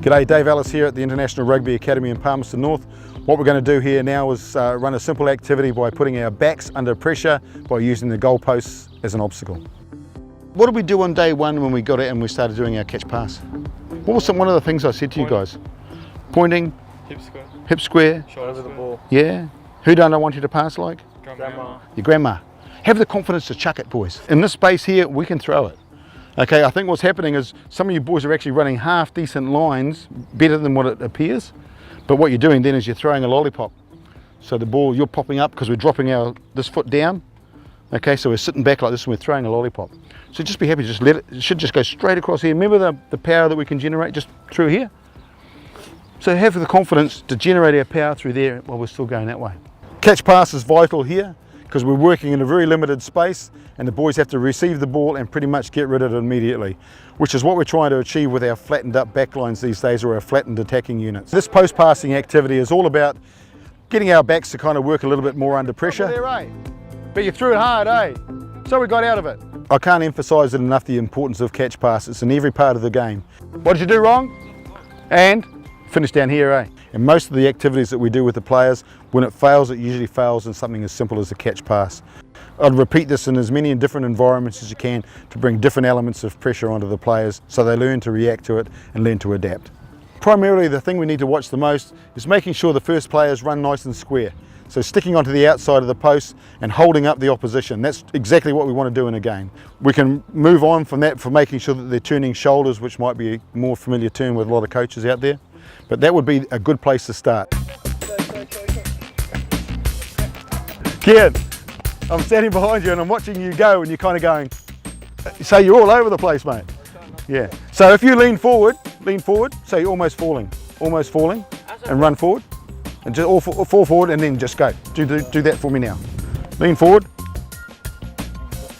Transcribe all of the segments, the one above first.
G'day, Dave Ellis here at the International Rugby Academy in Palmerston North. What we're going to do here now is run a simple activity by putting our backs under pressure by using the goalposts as an obstacle. What did we do on day one when we got it and we started doing our catch pass? What was one of the things I said to you guys? Pointing, hip square, shoulder to the ball. Yeah. Who don't I want you to pass like? Grandma. Your grandma. Have the confidence to chuck it, boys. In this space here, we can throw it. Okay, I think what's happening is some of you boys are actually running half decent lines, better than what it appears. But what you're doing then is you're throwing a lollipop. So the ball, you're popping up because we're dropping this foot down. Okay, so we're sitting back like this and we're throwing a lollipop. So just be happy, just let it should just go straight across here. Remember the power that we can generate just through here? So have the confidence to generate our power through there while we're still going that way. Catch pass is vital here because we're working in a very limited space and the boys have to receive the ball and pretty much get rid of it immediately, which is what we're trying to achieve with our flattened up backlines these days, or our flattened attacking units. This post passing activity is all about getting our backs to kind of work a little bit more under pressure. There, eh? But you threw it hard, eh? So we got out of it. I can't emphasise it enough, the importance of catch pass. It's in every part of the game. What did you do wrong? And finish down here, eh? And most of the activities that we do with the players, when it fails, it usually fails in something as simple as a catch pass. I'd repeat this in as many different environments as you can to bring different elements of pressure onto the players so they learn to react to it and learn to adapt. Primarily the thing we need to watch the most is making sure the first players run nice and square. So sticking onto the outside of the post and holding up the opposition. That's exactly what we want to do in a game. We can move on from that for making sure that they're turning shoulders, which might be a more familiar term with a lot of coaches out there. But that would be a good place to start. Kid, I'm standing behind you and I'm watching you go and you're kind of going, so you're all over the place, mate. Yeah. So if you lean forward, so you're almost falling, and run forward, and just all fall forward and then just go. Do that for me now. Lean forward.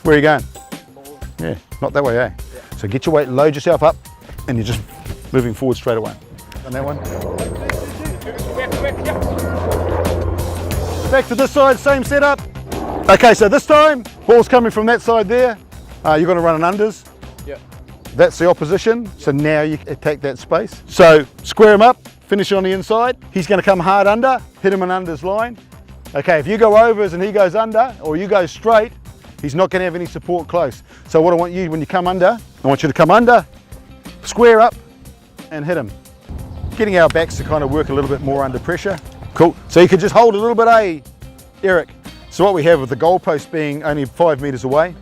Where are you going? Yeah, not that way, eh? So get your weight, load yourself up, and you're just moving forward straight away. On that one. Back to this side, same setup. Okay, so this time, ball's coming from that side there. You're going to run an unders. Yeah. That's the opposition, so now you attack that space. So square him up, finish it on the inside. He's going to come hard under, hit him an unders line. Okay, if you go overs and he goes under, or you go straight, he's not going to have any support close. So what I want you, when you come under, I want you to come under, square up, and hit him. Getting our backs to kind of work a little bit more under pressure. Cool. So you could just hold a little bit, eh, Eric? So what we have with the goalpost being only 5 metres away,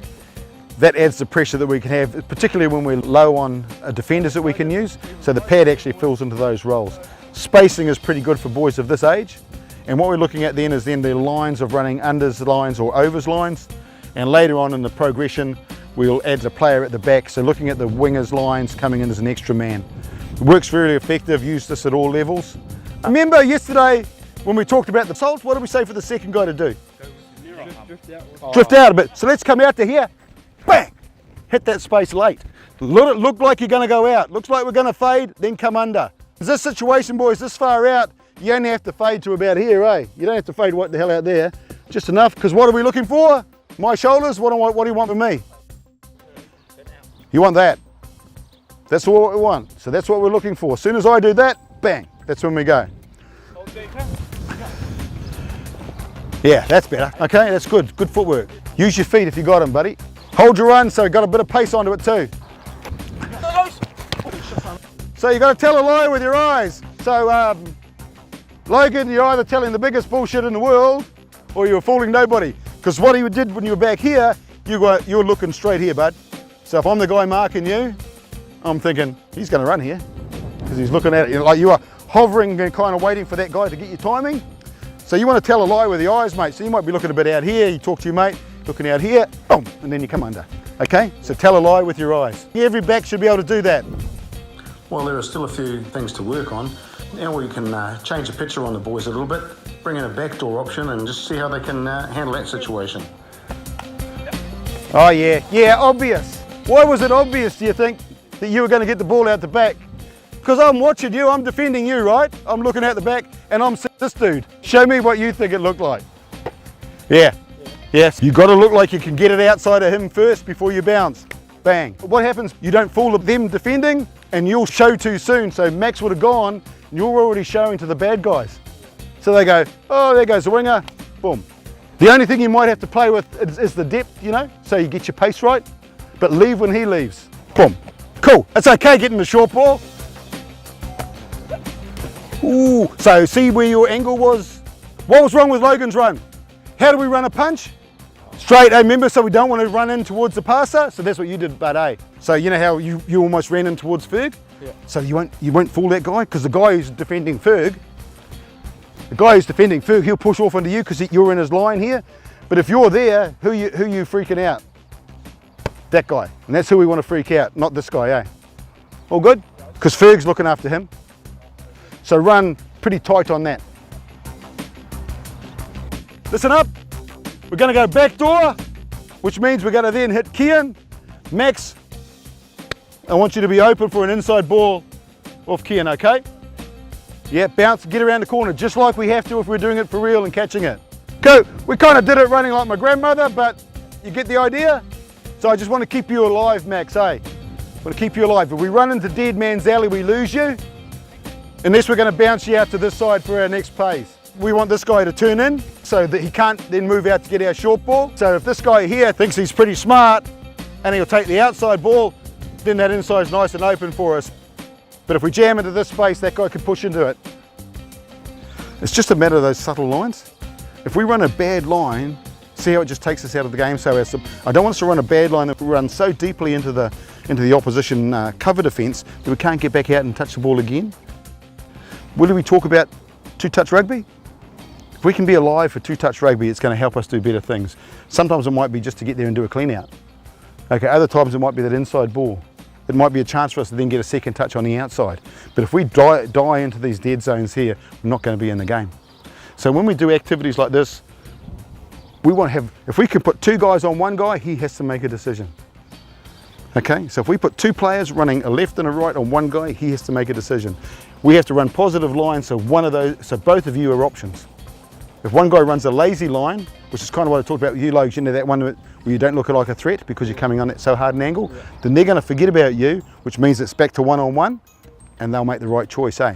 that adds the pressure that we can have, particularly when we're low on defenders that we can use. So the pad actually fills into those roles. Spacing is pretty good for boys of this age. And what we're looking at then is the lines of running unders lines or overs lines. And later on in the progression, we'll add a player at the back. So looking at the wingers lines coming in as an extra man. It works very effective, use this at all levels. Remember yesterday when we talked about the salt, what did we say for the second guy to do? Drift out a bit. So let's come out to here, bang, hit that space late. Look like you're gonna go out. Looks like we're gonna fade, then come under. This situation, boys, this far out, you only have to fade to about here, eh? You don't have to fade what the hell out there, just enough, because what are we looking for? My shoulders, what do you want with me? You want that. That's what we want. So that's what we're looking for. As soon as I do that, bang, that's when we go. Yeah, that's better. Okay, that's good. Good footwork. Use your feet if you got them, buddy. Hold your run so you've got a bit of pace onto it too. So you got to tell a lie with your eyes. So Logan, you're either telling the biggest bullshit in the world or you're fooling nobody. Because what he did when you were back here, you were looking straight here, bud. So if I'm the guy marking you, I'm thinking, he's going to run here. Because he's looking at it, like you are hovering and kind of waiting for that guy to get your timing. So you want to tell a lie with your eyes, mate. So you might be looking a bit out here, you talk to your mate, looking out here, boom, and then you come under. Okay, so tell a lie with your eyes. Every back should be able to do that. Well, there are still a few things to work on. Now we can change the picture on the boys a little bit, bring in a backdoor option and just see how they can handle that situation. Oh yeah, obvious. Why was it obvious, do you think, that you were going to get the ball out the back? Because I'm watching you, I'm defending you, right? I'm looking out the back and I'm this dude. Show me what you think it looked like. Yeah. Yes. You got to look like you can get it outside of him first before you bounce. bang. What happens, you don't fool them defending and you'll show too soon. So Max would have gone and you're already showing to the bad guys. So they go, oh, there goes the winger, boom. The only thing you might have to play with is the depth, you know, so you get your pace right, but leave when he leaves, boom. Cool, it's okay getting the short ball. Ooh, so see where your angle was? What was wrong with Logan's run? How do we run a punch? Straight, remember, so we don't want to run in towards the passer, so that's what you did, but so you know how you almost ran in towards Ferg? Yeah. So you won't fool that guy, because the guy who's defending Ferg, he'll push off into you because you're in his line here. But if you're there, who you freaking out? That guy, and that's who we want to freak out, not this guy, eh? All good? Because Ferg's looking after him. So run pretty tight on that. Listen up, we're going to go back door, which means we're going to then hit Kian. Max, I want you to be open for an inside ball off Kian, okay? Yeah, bounce, get around the corner, just like we have to if we're doing it for real and catching it. Go, we kind of did it running like my grandmother, but you get the idea? So I just want to keep you alive, Max, eh? I want to keep you alive. If we run into dead man's alley, we lose you. Unless we're going to bounce you out to this side for our next pace. We want this guy to turn in so that he can't then move out to get our short ball. So if this guy here thinks he's pretty smart and he'll take the outside ball, then that inside's nice and open for us. But if we jam into this space, that guy could push into it. It's just a matter of those subtle lines. If we run a bad line, see how it just takes us out of the game. So I don't want us to run a bad line that we run so deeply into the opposition cover defence that we can't get back out and touch the ball again. Will we talk about two-touch rugby? If we can be alive for two-touch rugby, it's going to help us do better things. Sometimes it might be just to get there and do a clean out. Okay, other times it might be that inside ball. It might be a chance for us to then get a second touch on the outside. But if we die into these dead zones here, we're not going to be in the game. So when we do activities like this, we want to have, if we can put two guys on one guy, he has to make a decision. Okay, so if we put two players running a left and a right on one guy, he has to make a decision. We have to run positive lines, so both of you are options. If one guy runs a lazy line, which is kind of what I talked about with you, Logs, you know, that one where you don't look like a threat because you're coming on it so hard an angle, then they're going to forget about you, which means it's back to one-on-one, and they'll make the right choice, eh?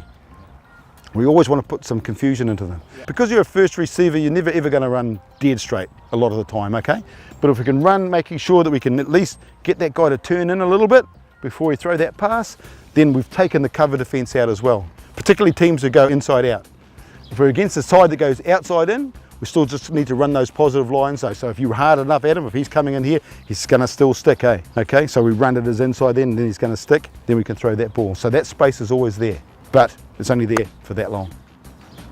We always want to put some confusion into them. Because you're a first receiver, you're never ever going to run dead straight a lot of the time, okay? But if we can run, making sure that we can at least get that guy to turn in a little bit before we throw that pass, then we've taken the cover defence out as well, particularly teams that go inside out. If we're against the side that goes outside in, we still just need to run those positive lines though. So if you're hard enough at him, if he's coming in here, he's going to still stick, eh? Okay, so we run it as inside in, and then he's going to stick, then we can throw that ball. So that space is always there, but it's only there for that long.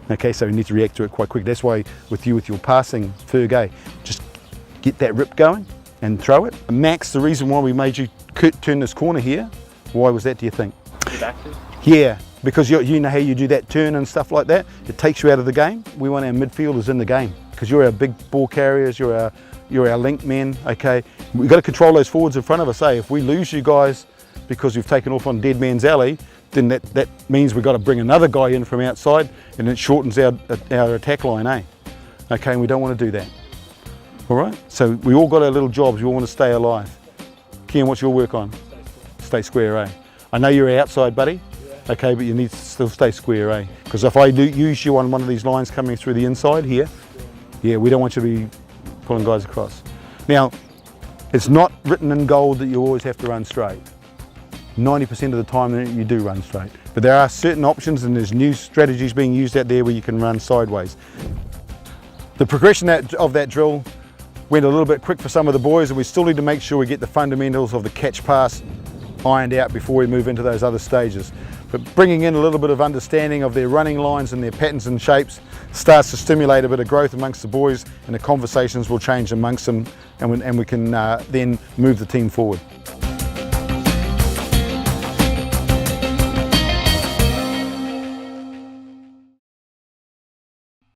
Okay, so we need to react to it quite quick. That's why with your passing, Ferg, eh? Just get that rip going and throw it. Max, the reason why we made you turn this corner here, why was that, do you think? Yeah, because you know how you do that turn and stuff like that. It takes you out of the game. We want our midfielders in the game because you're our big ball carriers, you're our link men, okay? We've got to control those forwards in front of us, eh? If we lose you guys because we've taken off on dead man's alley, then that means we've got to bring another guy in from outside and it shortens our attack line, eh? Okay, and we don't want to do that. All right? So we all got our little jobs, we all want to stay alive. Kian, what's your work on? Stay square, eh? I know you're outside, buddy. Yeah. Okay, but you need to still stay square, eh? Because if I use you on one of these lines coming through the inside here, yeah, we don't want you to be pulling guys across. Now, it's not written in gold that you always have to run straight. 90% of the time you do run straight. But there are certain options and there's new strategies being used out there where you can run sideways. The progression of that drill went a little bit quick for some of the boys, and we still need to make sure we get the fundamentals of the catch pass ironed out before we move into those other stages. But bringing in a little bit of understanding of their running lines and their patterns and shapes starts to stimulate a bit of growth amongst the boys, and the conversations will change amongst them, and we can then move the team forward.